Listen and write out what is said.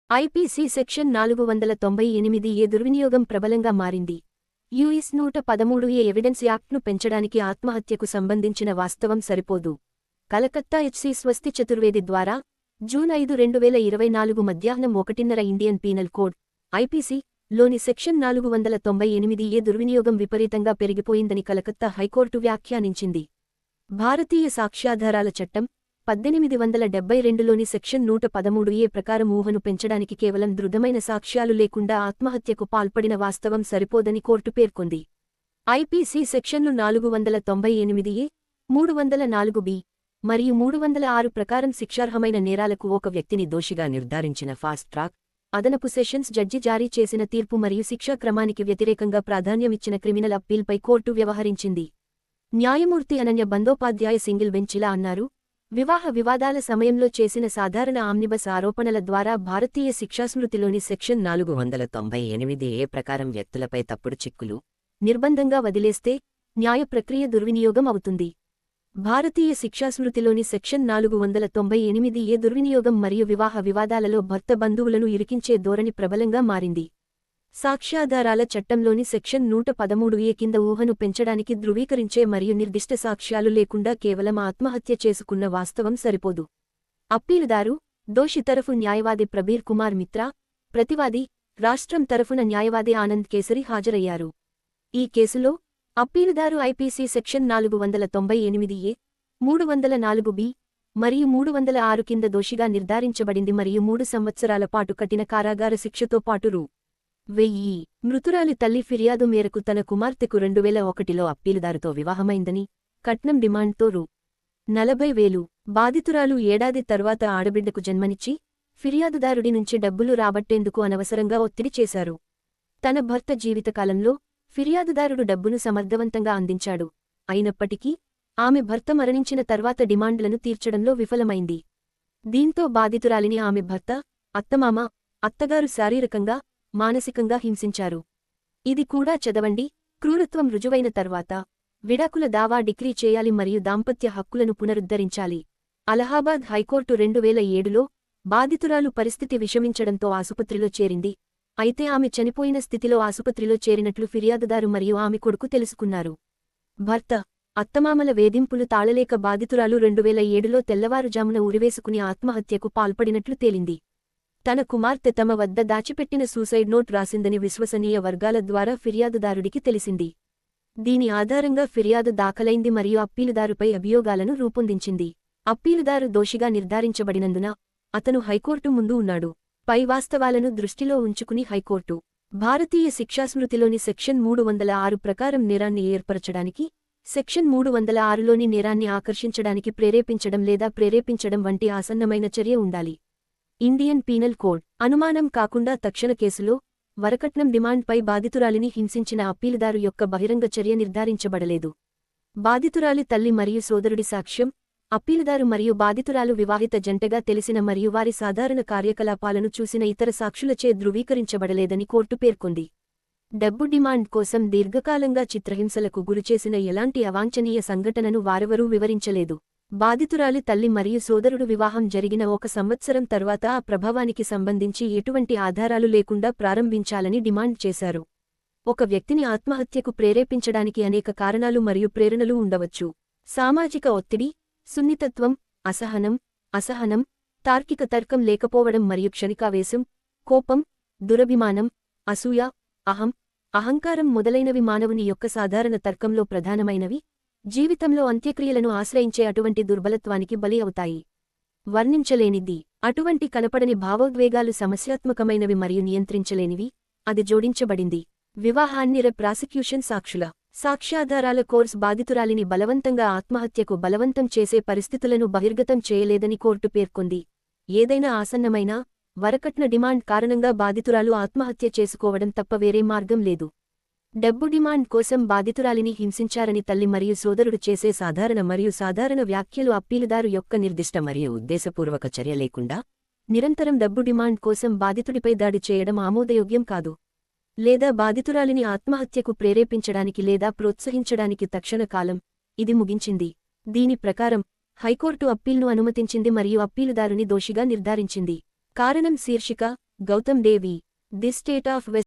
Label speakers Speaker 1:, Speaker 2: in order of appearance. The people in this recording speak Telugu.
Speaker 1: ఐపీసీ సెక్షన్ 498 దుర్వినియోగం ప్రబలంగా మారింది. యుఎస్ 113 ఎవిడెన్స్ యాక్ట్ను పెంచడానికి ఆత్మహత్యకు సంబంధించిన వాస్తవం సరిపోదు. కలకత్తా హెచ్సి స్వస్తి చతుర్వేది ద్వారా జూన్ 5, 2024 మధ్యాహ్నం 1:30 ఇండియన్ పీనల్ కోడ్ ఐపీసీ లోని సెక్షన్ 498 దుర్వినియోగం విపరీతంగా పెరిగిపోయిందని కలకత్తా హైకోర్టు వ్యాఖ్యానించింది. భారతీయ సాక్ష్యాధారాల చట్టం 1872లోని సెక్షన్ 113 ప్రకారం ఊహను పెంచడానికి కేవలం దృఢమైన సాక్ష్యాలు లేకుండా ఆత్మహత్యకు పాల్పడిన వాస్తవం సరిపోదని కోర్టు పేర్కొంది. ఐపీసీ సెక్షన్లు 498 304 మరియు 306 ప్రకారం శిక్షార్హమైన నేరాలకు ఒక వ్యక్తిని దోషిగా నిర్ధారించిన ఫాస్ట్ ట్రాక్ అదనపు సెషన్స్ జడ్జి జారీ చేసిన తీర్పు మరియు శిక్షా క్రమానికి వ్యతిరేకంగా ప్రాధాన్యమిచ్చిన క్రిమినల్ అప్పీల్పై కోర్టు వ్యవహరించింది. న్యాయమూర్తి అనన్య బందోపాధ్యాయ సింగిల్ బెంచ్ ఇలా అన్నారు: వివాహ వివాదాల సమయంలో చేసిన సాధారణ ఆమ్నిబస్ ఆరోపణల ద్వారా భారతీయ శిక్షాస్మృతిలోని సెక్షన్ 498 ప్రకారం వ్యక్తులపై తప్పుడు చిక్కులు నిర్బంధంగా వదిలేస్తే న్యాయ ప్రక్రియ దుర్వినియోగం అవుతుంది. భారతీయ శిక్షాస్మృతిలోని సెక్షన్ 498 దుర్వినియోగం మరియు వివాహ వివాదాలలో భర్త బంధువులను ఇరికించే ధోరణి ప్రబలంగా మారింది. సాక్ష్యాధారాల చట్టంలోని సెక్షన్ 113 కింద ఊహను పెంచడానికి ధృవీకరించే మరియు నిర్దిష్ట సాక్ష్యాలు లేకుండా కేవలం ఆత్మహత్య చేసుకున్న వాస్తవం సరిపోదు. అప్పీలుదారు, దోషి తరఫు న్యాయవాది ప్రబీర్ కుమార్ మిత్రా, ప్రతివాది, రాష్ట్రం తరఫున న్యాయవాది ఆనంద్ కేసరి హాజరయ్యారు. ఈ కేసులో అప్పీలుదారు ఐపీసీ సెక్షన్ 498 304 మరియు 306 కింద దోషిగా నిర్ధారించబడింది మరియు 3 సంవత్సరాల పాటు కఠిన కారాగార శిక్షతో పాటు రూ.1000 మృతురాలి తల్లి ఫిర్యాదు మేరకు తన కుమార్తెకు 2001లో అప్పీలుదారుతో వివాహమైందని, కట్నం డిమాండ్తో రూ.40,000 బాధితురాలు ఏడాది తర్వాత ఆడబిడ్డకు జన్మనిచ్చి ఫిర్యాదుదారుడి నుంచి డబ్బులు రాబట్టేందుకు అనవసరంగా ఒత్తిడి చేశారు. తన భర్త జీవితకాలంలో ఫిర్యాదుదారుడు డబ్బును సమర్థవంతంగా అందించాడు. అయినప్పటికీ ఆమె భర్త మరణించిన తర్వాత డిమాండ్లను తీర్చడంలో విఫలమైంది. దీంతో బాధితురాలిని ఆమె భర్త, అత్తమామ, అత్తగారు శారీరకంగా, మానసికంగా హింసించారు. ఇది కూడా చదవండి. క్రూరత్వం రుజువైన తర్వాత విడాకుల దావా డిక్రీ చేయాలి మరియు దాంపత్య హక్కులను పునరుద్ధరించాలి. అలహాబాద్ హైకోర్టు 2007లో బాధితురాలు పరిస్థితి విషమించడంతో ఆసుపత్రిలో చేరింది. అయితే ఆమె చనిపోయిన స్థితిలో ఆసుపత్రిలో చేరినట్లు ఫిర్యాదుదారు మరియు ఆమె కొడుకు తెలుసుకున్నారు. భర్త, అత్తమామల వేధింపులు తాళలేక బాధితురాలు 2007లో తెల్లవారుజామున ఉరివేసుకుని ఆత్మహత్యకు పాల్పడినట్లు తేలింది. తన కుమార్తె తమ వద్ద దాచిపెట్టిన సూసైడ్ నోట్ రాసిందని విశ్వసనీయ వర్గాల ద్వారా ఫిర్యాదుదారుడికి తెలిసింది. దీని ఆధారంగా ఫిర్యాదు దాఖలైంది మరియు అప్పీలుదారుపై అభియోగాలను రూపొందించింది. అప్పీలుదారు దోషిగా నిర్ధారించబడినందున అతను హైకోర్టు ముందు ఉన్నాడు. పై వాస్తవాలను దృష్టిలో ఉంచుకుని హైకోర్టు భారతీయ శిక్షాస్మృతిలోని సెక్షన్ 306 ప్రకారం నేరాన్ని ఏర్పరచడానికి, సెక్షన్ 306లోని నేరాన్ని ఆకర్షించడానికి ప్రేరేపించడం లేదా ప్రేరేపించడం వంటి ఆసన్నమైన చర్య ఉండాలి. ఇండియన్ పీనల్ కోడ్ అనుమానం కాకుండా తక్షణ కేసులో వరకట్నం డిమాండ్పై బాధితురాలిని హింసించిన అప్పీలుదారు యొక్క బహిరంగ చర్య నిర్ధారించబడలేదు. బాధితురాలి తల్లి మరియు సోదరుడి సాక్ష్యం, అప్పీలుదారు మరియు బాధితురాలు వివాహిత జంటగా తెలిసిన మరియు వారి సాధారణ కార్యకలాపాలను చూసిన ఇతర సాక్షులచే ధృవీకరించబడలేదని కోర్టు పేర్కొంది. డబ్బు డిమాండ్ కోసం దీర్ఘకాలంగా చిత్రహింసలకు గురిచేసిన ఎలాంటి అవాంఛనీయ సంఘటనను వారెవరూ వివరించలేదు. బాధితురాలి తల్లి మరియు సోదరుడు వివాహం జరిగిన 1 సంవత్సరం తర్వాత ఆ ప్రభావానికి సంబంధించి ఎటువంటి ఆధారాలు లేకుండా ప్రారంభించాలని డిమాండ్ చేశారు. ఒక వ్యక్తిని ఆత్మహత్యకు ప్రేరేపించడానికి అనేక కారణాలు మరియు ప్రేరణలు ఉండవచ్చు. సామాజిక ఒత్తిడి, సున్నితత్వం, అసహనం, తార్కిక తర్కం లేకపోవడం మరియు క్షణికావేశం, కోపం, దురభిమానం, అసూయ, అహంకారం మొదలైనవి మానవుని యొక్క సాధారణ తర్కంలో ప్రధానమైనవి. జీవితంలో అంత్యక్రియలను ఆశ్రయించే అటువంటి దుర్బలత్వానికి బలి అవుతాయి. వర్ణించలేనిది. అటువంటి కనపడని భావోద్వేగాలు సమస్యాత్మకమైనవి మరియు నియంత్రించలేనివి. అది జోడించబడింది. వివాహాన్ని ప్రాసిక్యూషన్ సాక్ష్యాధారాల కోర్స్ బాధితురాలిని బలవంతంగా ఆత్మహత్యకు బలవంతం చేసే పరిస్థితులను బహిర్గతం చేయలేదని కోర్టు పేర్కొంది. ఏదైనా ఆసన్నమైన వరకట్న డిమాండ్ కారణంగా బాధితురాలు ఆత్మహత్య చేసుకోవడం తప్ప వేరే మార్గం లేదు. డబ్బు డిమాండ్ కోసం బాధితురాలిని హింసించారని తల్లి మరియు సోదరుడు చేసే సాధారణ వ్యాఖ్యలు అప్పీలుదారు యొక్క నిర్దిష్ట మరియు ఉద్దేశపూర్వక చర్య లేకుండా నిరంతరం డబ్బు డిమాండ్ కోసం బాధితుడిపై దాడి చేయడం ఆమోదయోగ్యం కాదు. లేదా బాధితురాలిని ఆత్మహత్యకు ప్రేరేపించడానికి లేదా ప్రోత్సహించడానికి తక్షణ కాలం ఇది ముగించింది. దీని ప్రకారం హైకోర్టు అప్పీల్ను అనుమతించింది మరియు అప్పీలుదారుని దోషిగా నిర్ధారించింది. కారణం శీర్షిక Gautam Devi. The state of West